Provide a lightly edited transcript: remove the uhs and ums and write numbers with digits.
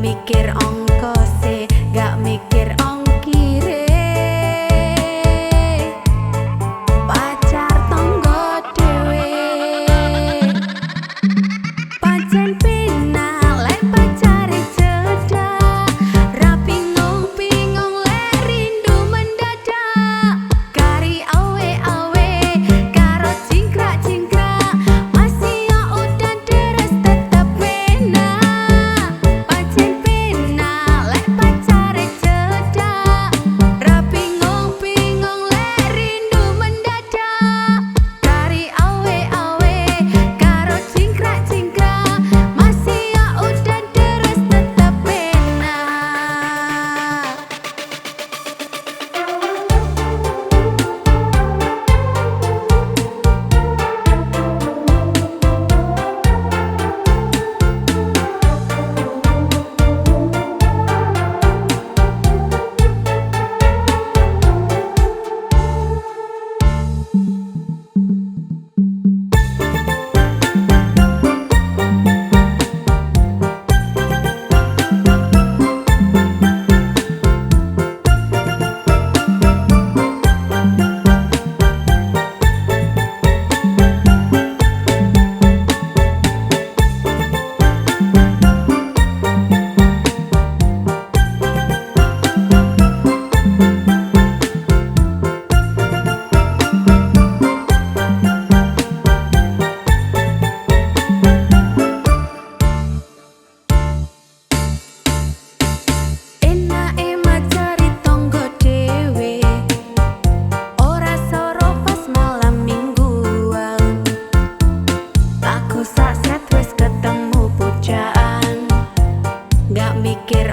mikir ongkose, gak mikir ongkire. Pacar tonggo dhewe pancen penak lek pacare cedak, ra bingung-bingung lek rindu mendadak. Kari awe-awe karo cingkrak-cingkrak, masih yo udan deres tetep penak. Pancen penak lek pacare cedak, ra bingung-bingung lek rindu mendadak. Kari awe-awe karo cingkrak-cingkrak, masih yo udan deres tetep penak. Enake macari tonggo dhewe, ora soro pas malam mingguan. Aku sak set wis ketemu pujakan, gak mikir